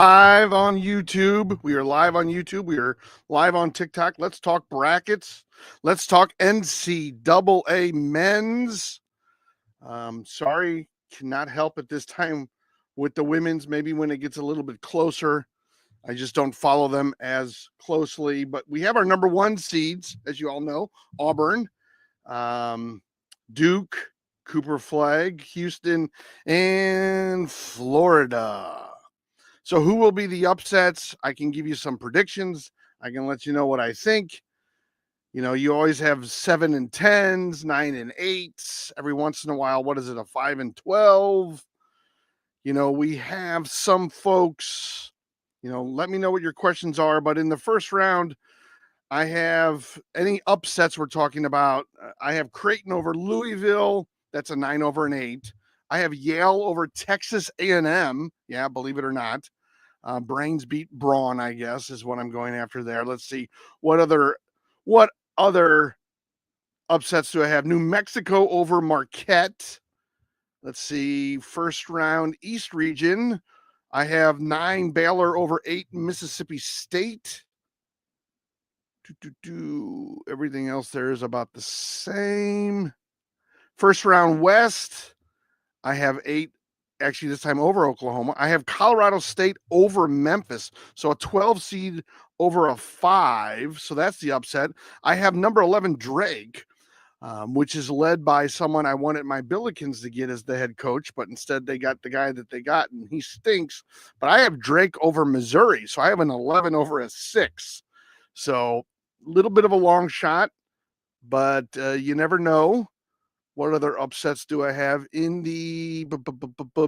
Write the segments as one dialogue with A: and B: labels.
A: Live on YouTube. We are live on YouTube. We are live on TikTok. Let's talk brackets. Let's talk NCAA men's. Sorry, cannot help at this time with the women's. Maybe when it gets a little bit closer, I just don't follow them as closely. But we have our number one seeds, as you all know: Auburn, Duke, Cooper Flag, Houston, and Florida. So who will be the upsets? I can give you some predictions. I can let you know what I think. You know, you always have 7 and 10s, 9 and 8s. Every once in a while, what is it, a 5 and 12? You know, we have some folks, let me know what your questions are. But in the first round, I have any upsets we're talking about. I have Creighton over Louisville. That's a 9 over an 8. I have Yale over Texas A&M. Yeah, believe it or not. Brains beat brawn, I guess, is what I'm going after there. Let's see what other upsets do I have? New Mexico over Marquette. Let's see, first round East region. I have 9 Baylor over 8 Mississippi State. Everything else there is about the same. First round West, I have 8, actually this time over Oklahoma. I have Colorado State over Memphis. So a 12 seed over a 5. So that's the upset. I have number 11 Drake, which is led by someone I wanted my Billikens to get as the head coach, but instead they got the guy that they got, and he stinks. But I have Drake over Missouri. So I have an 11 over a 6. So a little bit of a long shot, but you never know. What other upsets do I have in the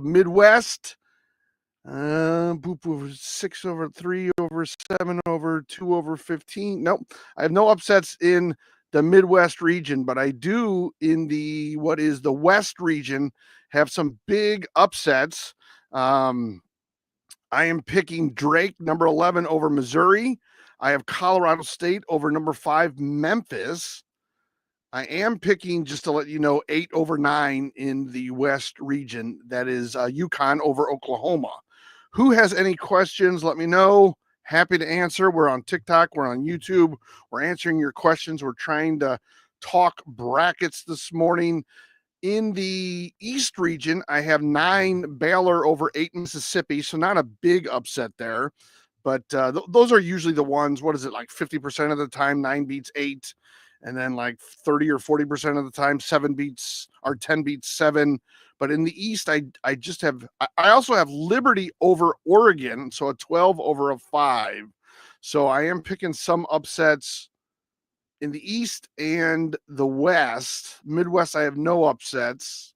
A: Midwest? 6 over 3 over 7 over 2 over 15. Nope. I have no upsets in the Midwest region, but I do in the West region have some big upsets. I am picking Drake, number 11, over Missouri. I have Colorado State over number 5, Memphis. I am picking, just to let you know, 8 over 9 in the West region. That is UConn over Oklahoma. Who has any questions? Let me know. Happy to answer. We're on TikTok. We're on YouTube. We're answering your questions. We're trying to talk brackets this morning. In the East region, I have 9 Baylor over 8 Mississippi, so not a big upset there. But those are usually the ones, what is it, like 50% of the time, 9 beats 8. And then like 30 or 40% of the time, 10 beats 7. But in the East, I also have Liberty over Oregon, so a 12 over a 5. So I am picking some upsets in the East and the West. Midwest, I have no upsets.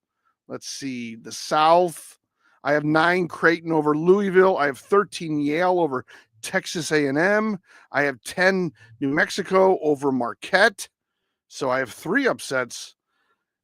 A: Let's see. The South, I have 9 Creighton over Louisville. I have 13 Yale over Texas A&M. I have 10 New Mexico over Marquette. So I have 3 upsets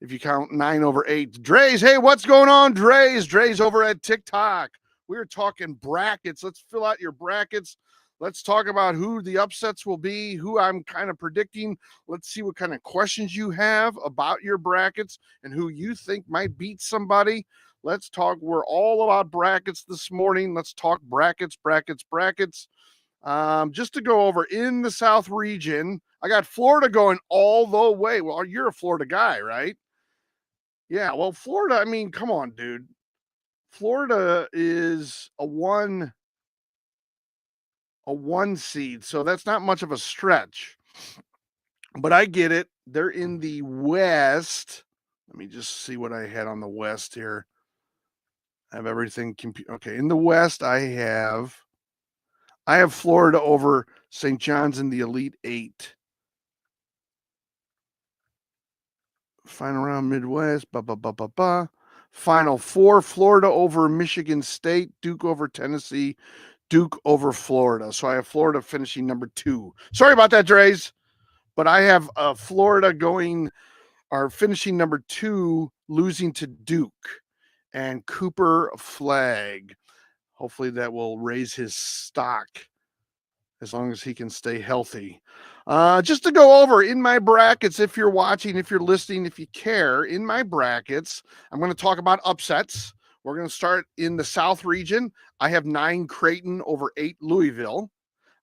A: if you count 9 over 8. Dre's, hey, what's going on, Dre's? Dre's over at TikTok. We're talking brackets. Let's fill out your brackets. Let's talk about who the upsets will be, who I'm kind of predicting. Let's see what kind of questions you have about your brackets and who you think might beat somebody. Let's talk. We're all about brackets this morning. Let's talk brackets. Just to go over in the South region, I got Florida going all the way. Well, you're a Florida guy, right? Yeah, well, Florida, I mean, come on, dude. Florida is a one seed, so that's not much of a stretch. But I get it. They're in the West. Let me just see what I had on the West here. I have everything. Okay, in the West, I have Florida over St. John's in the Elite 8. Final round Midwest. Final 4, Florida over Michigan State, Duke over Tennessee, Duke over Florida. So I have Florida finishing number 2. Sorry about that, Dre's. But I have Florida finishing number 2, losing to Duke and Cooper Flag. Hopefully that will raise his stock as long as he can stay healthy. Just to go over in my brackets, if you're watching, if you're listening, if you care, in my brackets, I'm going to talk about upsets. We're going to start in the South region. I have 9 Creighton over 8 Louisville.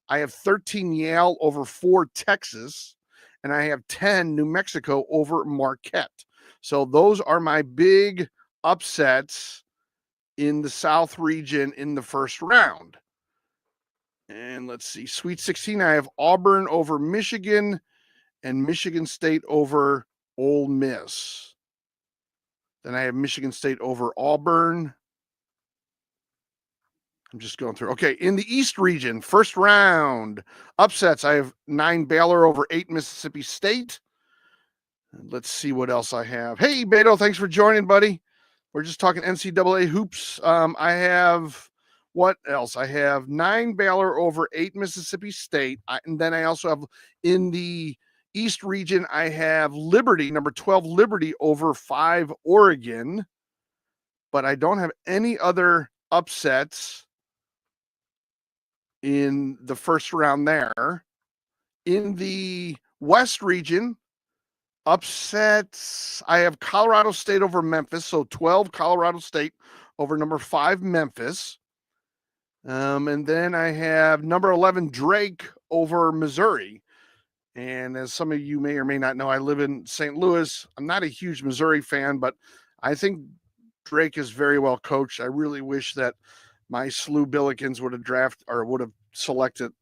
A: I have 13 Yale over 4 Texas. And I have 10 New Mexico over Marquette. So those are my big upsets in the South region in the first round. And let's see, Sweet 16, I have Auburn over Michigan and Michigan State over Ole Miss. Then I have Michigan State over Auburn. I'm just going through. Okay, in the East region, first round upsets, I have 9 Baylor over 8 Mississippi State. Let's see what else I have. Hey, Beto, thanks for joining, buddy. We're just talking NCAA hoops. I have what else? I have 9 Baylor over 8 Mississippi State. And then I also have in the East region, I have Liberty, number 12 Liberty over 5 Oregon. But I don't have any other upsets in the first round there. In the West region, upsets, I have Colorado State over Memphis. So 12 Colorado State over number 5 Memphis. And then I have number 11 Drake over Missouri. And as some of you may or may not know, I live in St. Louis. I'm not a huge Missouri fan, but I think Drake is very well coached. I really wish that my SLU Billikens would have drafted or would have selected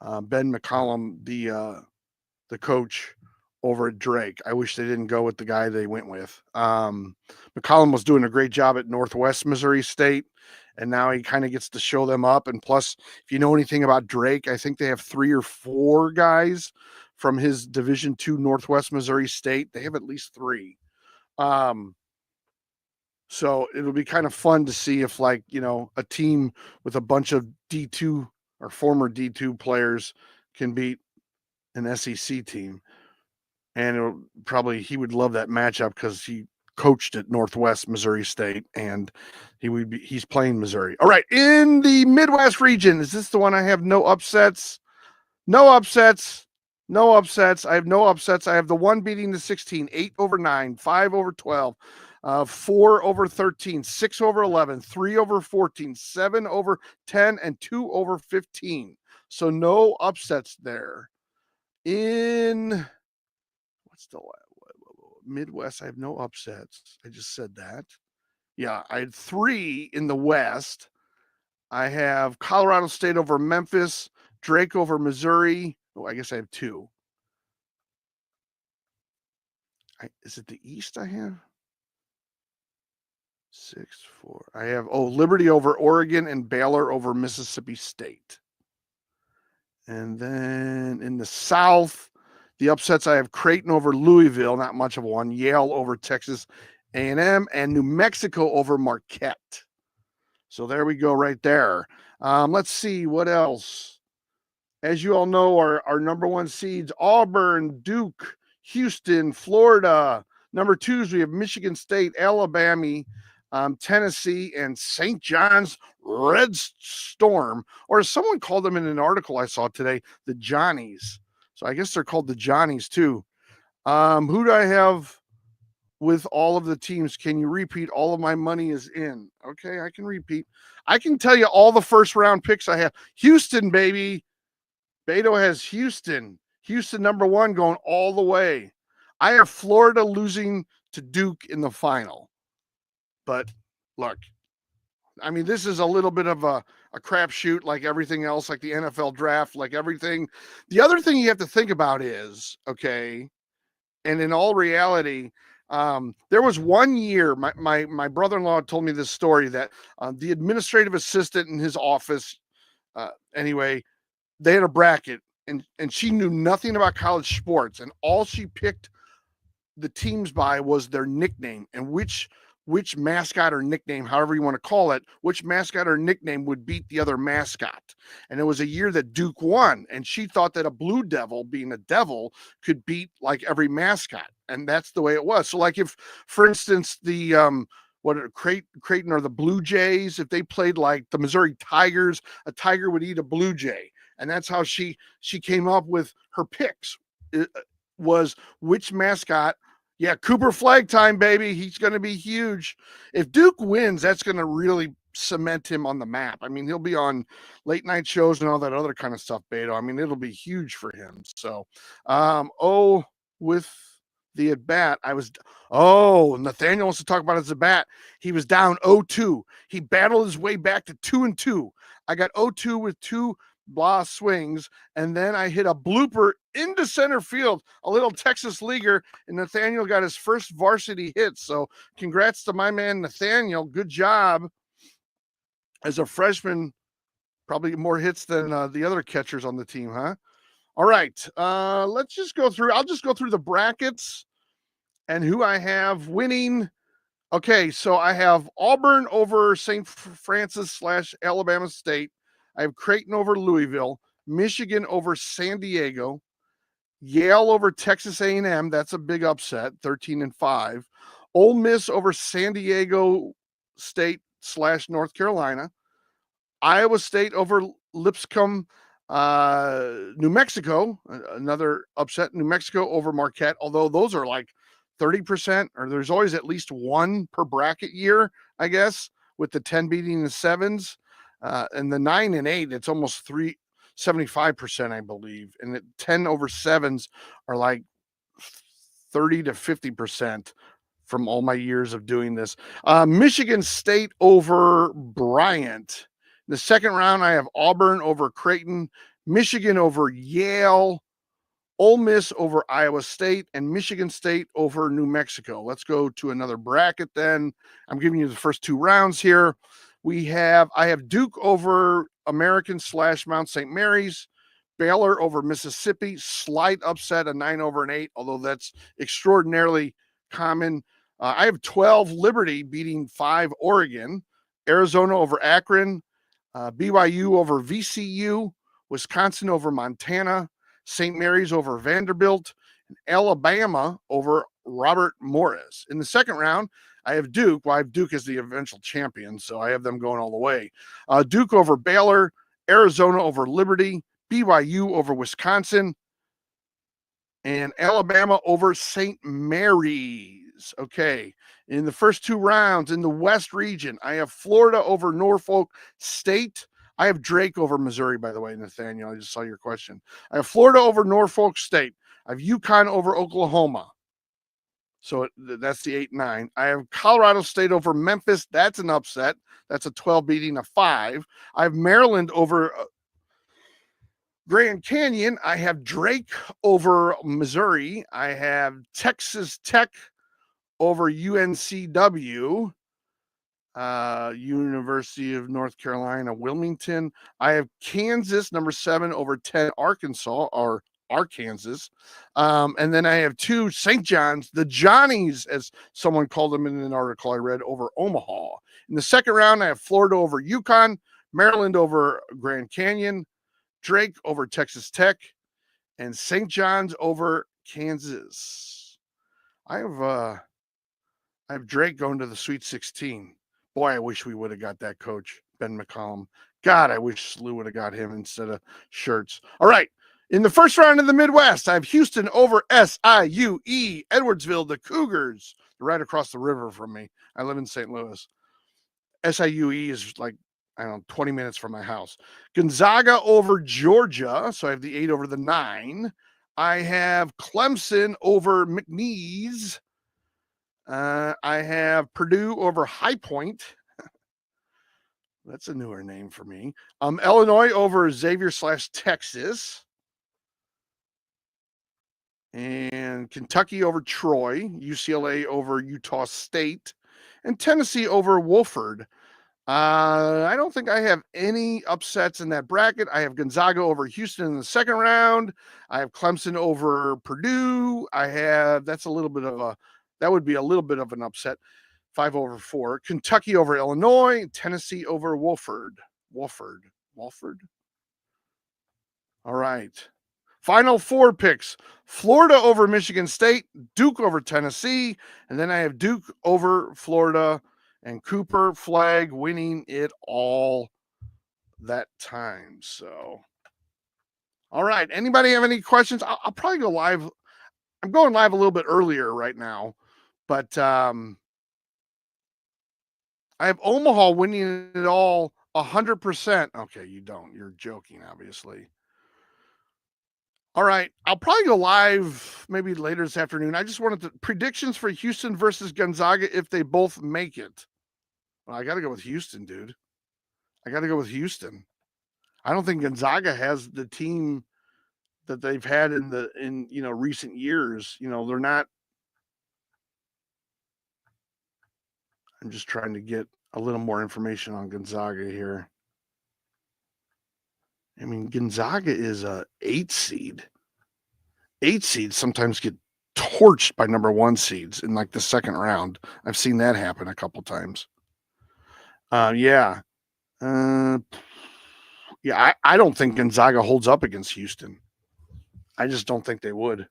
A: Ben McCollum, the coach, over at Drake. I wish they didn't go with the guy they went with. McCollum was doing a great job at Northwest Missouri State, and now he kind of gets to show them up. And plus, if you know anything about Drake, I think they have 3 or 4 guys from his Division II Northwest Missouri State. They have at least 3. So it'll be kind of fun to see if, like, you know, a team with a bunch of D2 or former D2 players can beat an SEC team. And he would love that matchup because he coached at Northwest Missouri State and he's playing Missouri. All right. In the Midwest region, is this the one I have no upsets? No upsets. No upsets. I have no upsets. I have the 1 beating the 16, 8 over 9, 5 over 12, 4 over 13, 6 over 11, 3 over 14, 7 over 10, and 2 over 15. So no upsets there. In what's the Midwest, I have no upsets. I just said that. Yeah, I had 3 in the West. I have Colorado State over Memphis, Drake over Missouri. Oh, I guess I have 2. Is it the East I have? 6, 4. I have, Liberty over Oregon and Baylor over Mississippi State. And then in the South, the upsets, I have Creighton over Louisville, not much of one, Yale over Texas A&M, and New Mexico over Marquette. So there we go right there. Let's see what else. As you all know, our number 1 seeds, Auburn, Duke, Houston, Florida. Number 2s, we have Michigan State, Alabama, Tennessee, and St. John's Red Storm, or as someone called them in an article I saw today, the Johnnies. So I guess they're called the Johnnies too. Who do I have with all of the teams? Can you repeat? All of my money is in. Okay, I can repeat. I can tell you all the first round picks I have. Houston, baby. Beto has Houston. Houston number 1 going all the way. I have Florida losing to Duke in the final. But look, I mean, this is a little bit of a crapshoot, like everything else, like the NFL draft, like everything. The other thing you have to think about is, okay, and in all reality, there was one year, my brother-in-law told me this story that the administrative assistant in his office, anyway, they had a bracket, and she knew nothing about college sports, and all she picked the teams by was their nickname and which mascot or nickname, however you want to call it, which mascot or nickname would beat the other mascot. And it was a year that Duke won, and she thought that a Blue Devil, being a devil, could beat like every mascot. And that's the way it was. So like if, for instance, the Creighton or the Blue Jays, if they played like the Missouri Tigers, a tiger would eat a Blue Jay. And that's how she came up with her picks. It was which mascot Yeah, Cooper Flag time, baby. He's going to be huge. If Duke wins, that's going to really cement him on the map. I mean, he'll be on late night shows and all that other kind of stuff, Beto. I mean, it'll be huge for him. So, with the at bat, Nathaniel wants to talk about his at bat. He was down 0-2. He battled his way back to 2-2. I got 0-2 with two blah swings, and then I hit a blooper into center field, a little Texas leaguer, and Nathaniel got his first varsity hit. So congrats to my man Nathaniel. Good job. As a freshman, probably more hits than the other catchers on the team, huh? All right, let's just go through. I'll just go through the brackets and who I have winning. Okay, so I have Auburn over St. Francis / Alabama State. I have Creighton over Louisville, Michigan over San Diego, Yale over Texas A&M. That's a big upset, 13-5. Ole Miss over San Diego State / North Carolina. Iowa State over Lipscomb, New Mexico. Another upset. New Mexico over Marquette, although those are like 30%, or there's always at least one per bracket year, I guess, with the 10 beating the 7s. And the 9 and 8, it's almost 75%, I believe. And the 10 over 7s are like 30 to 50% from all my years of doing this. Michigan State over Bryant. In the second round, I have Auburn over Creighton, Michigan over Yale, Ole Miss over Iowa State, and Michigan State over New Mexico. Let's go to another bracket then. I'm giving you the first two rounds here. I have Duke over American / Mount St. Mary's, Baylor over Mississippi, slight upset, a 9 over an 8, although that's extraordinarily common. I have 12 Liberty beating 5 Oregon, Arizona over Akron, BYU over VCU, Wisconsin over Montana, St. Mary's over Vanderbilt, and Alabama over Robert Morris. In the second round, I have Duke. Well, I have Duke as the eventual champion, so I have them going all the way. Duke over Baylor, Arizona over Liberty, BYU over Wisconsin, and Alabama over St. Mary's. Okay. In the first two rounds in the West region, I have Florida over Norfolk State. I have Drake over Missouri, by the way, Nathaniel. I just saw your question. I have Florida over Norfolk State. I have UConn over Oklahoma. So that's the 8-9. I have Colorado State over Memphis. That's an upset. That's a 12 beating a 5. I have Maryland over Grand Canyon. I have Drake over Missouri. I have Texas Tech over UNCW, University of North Carolina, Wilmington. I have Kansas, number 7, over 10, Arkansas, or Arkansas. And then I have 2 St. John's, the Johnnies, as someone called them in an article I read, over Omaha. In the second round, I have Florida over UConn, Maryland over Grand Canyon, Drake over Texas Tech, and St. John's over Kansas. I have Drake going to the Sweet 16. Boy, I wish we would have got that coach, Ben McCollum. God, I wish Slew would have got him instead of Shirts. All right. In the first round of the Midwest, I have Houston over SIUE, Edwardsville, the Cougars. They're right across the river from me. I live in St. Louis. SIUE is like, I don't know, 20 minutes from my house. Gonzaga over Georgia. So I have the 8 over the 9. I have Clemson over McNeese. I have Purdue over High Point. That's a newer name for me. Illinois over Xavier / Texas. And Kentucky over Troy. UCLA over Utah State. And Tennessee over Wofford. I don't think I have any upsets in that bracket. I have Gonzaga over Houston in the second round. I have Clemson over Purdue. That would be a little bit of an upset. 5 over 4. Kentucky over Illinois. Tennessee over Wofford. Wofford. All right. Final 4 picks. Florida over Michigan State. Duke over Tennessee. And then I have Duke over Florida. And Cooper Flag winning it all that time. So, all right. Anybody have any questions? I'll probably go live I'm going live a little bit earlier right now, but I have Omaha winning it all 100%. Okay, you don't. You're joking, obviously. All right, I'll probably go live maybe later this afternoon. I just wanted predictions for Houston versus Gonzaga if they both make it. Well, I got to go with Houston, dude. I got to go with Houston. I don't think Gonzaga has the team that they've had in recent years. They're not. I'm just trying to get a little more information on Gonzaga here. I mean, Gonzaga is a 8 seed. 8 seeds sometimes get torched by number 1 seeds in like the second round. I've seen that happen a couple times. Yeah. Yeah, I don't think Gonzaga holds up against Houston. I just don't think they would.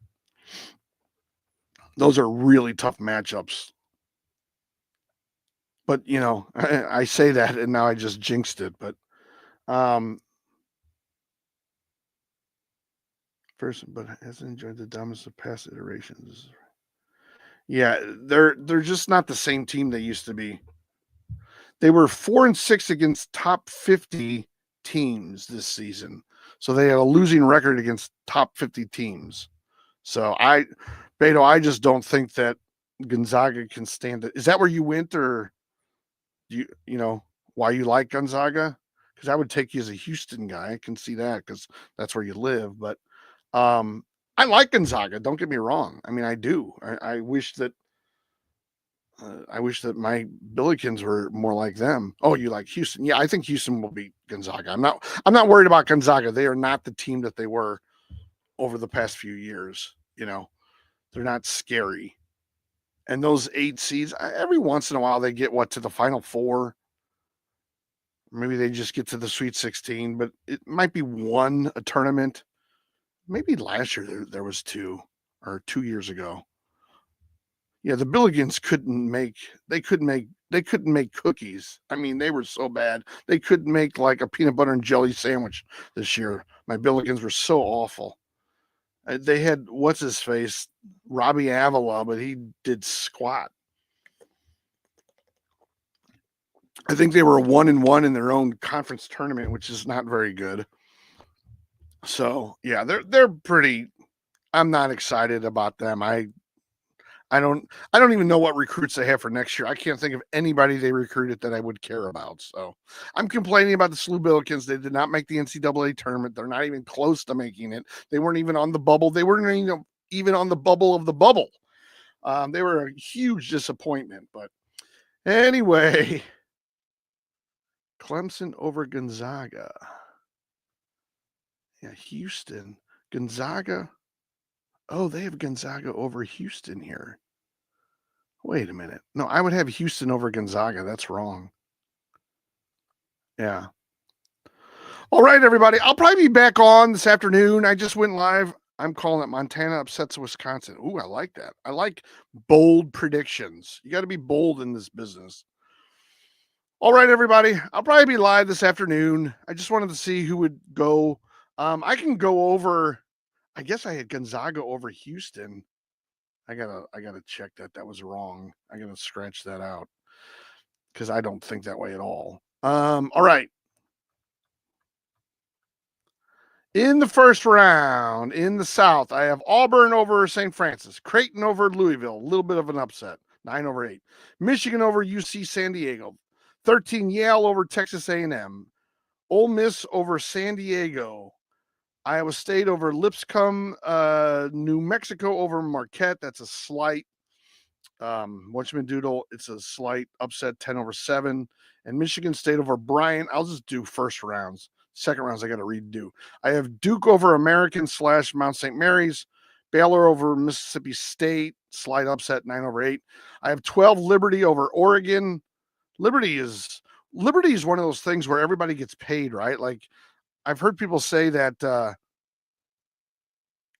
A: Those are really tough matchups. But, I say that and now I just jinxed it. But first, but hasn't enjoyed the dumbest of past iterations. Yeah, they're just not the same team they used to be. They were 4-6 against top 50 teams this season. So they had a losing record against top 50 teams. So Beto, I just don't think that Gonzaga can stand it. Is that where you went, or you know why you like Gonzaga? Because I would take you as a Houston guy. I can see that because that's where you live. But I like Gonzaga. Don't get me wrong. I mean, I do. I wish that my Billikens were more like them. Oh, you like Houston? Yeah, I think Houston will beat Gonzaga. I'm not worried about Gonzaga. They are not the team that they were over the past few years. They're not scary. And those 8 seeds, every once in a while they get to the Final Four. Maybe they just get to the Sweet 16, but it might be a tournament. Maybe last year there was 2, or 2 years ago. Yeah, the Billigans couldn't make cookies. I mean, they were so bad. They couldn't make like a peanut butter and jelly sandwich this year. My Billigans were so awful. They had what's his face, Robbie Avila, but he did squat. I think they were 1-1 in their own conference tournament, which is not very good. So yeah, they're pretty. I'm not excited about them. I don't even know what recruits they have for next year. I can't think of anybody they recruited that I would care about. So I'm complaining about the SLU Billikens. They did not make the NCAA tournament. They're not even close to making it. They weren't even on the bubble. They weren't even on the bubble of the bubble. They were a huge disappointment. But anyway, Clemson over Gonzaga. Yeah, Houston. Gonzaga. Oh, they have Gonzaga over Houston here. Wait a minute. No, I would have Houston over Gonzaga. That's wrong. Yeah. All right, everybody. I'll probably be back on this afternoon. I just went live. I'm calling it Montana upsets Wisconsin. Ooh, I like that. I like bold predictions. You got to be bold in this business. All right, everybody. I'll probably be live this afternoon. I just wanted to see who would go. I can go over. I guess I had Gonzaga over Houston. I gotta check that. That was wrong. I gotta scratch that out because I don't think that way at all. All right. In the first round, in the South, I have Auburn over St. Francis, Creighton over Louisville, a little bit of an upset, 9-8. Michigan over UC San Diego, 13 Yale over Texas A&M, Ole Miss over San Diego, Iowa State over Lipscomb, New Mexico over Marquette. That's a slight Doodle. It's a slight upset, 10-7, and Michigan State over Bryant. I'll just do first rounds. Second rounds, I got to redo. I have Duke over American / Mount St. Mary's, Baylor over Mississippi State, slight upset, 9-8. I have 12 Liberty over Oregon. Liberty is one of those things where everybody gets paid, right? Like I've heard people say that.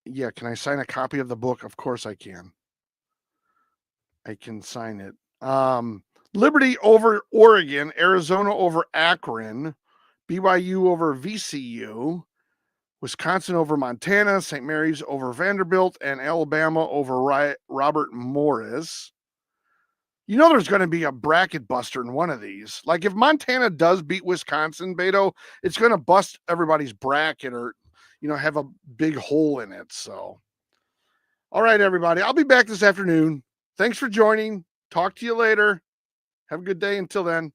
A: Yeah, can I sign a copy of the book? Of course I can. I can sign it. Liberty over Oregon, Arizona over Akron, BYU over VCU, Wisconsin over Montana, St. Mary's over Vanderbilt, and Alabama over Robert Morris. You know there's going to be a bracket buster in one of these. Like if Montana does beat Wisconsin, Beto, it's going to bust everybody's bracket or, have a big hole in it. So, all right, everybody. I'll be back this afternoon. Thanks for joining. Talk to you later. Have a good day until then.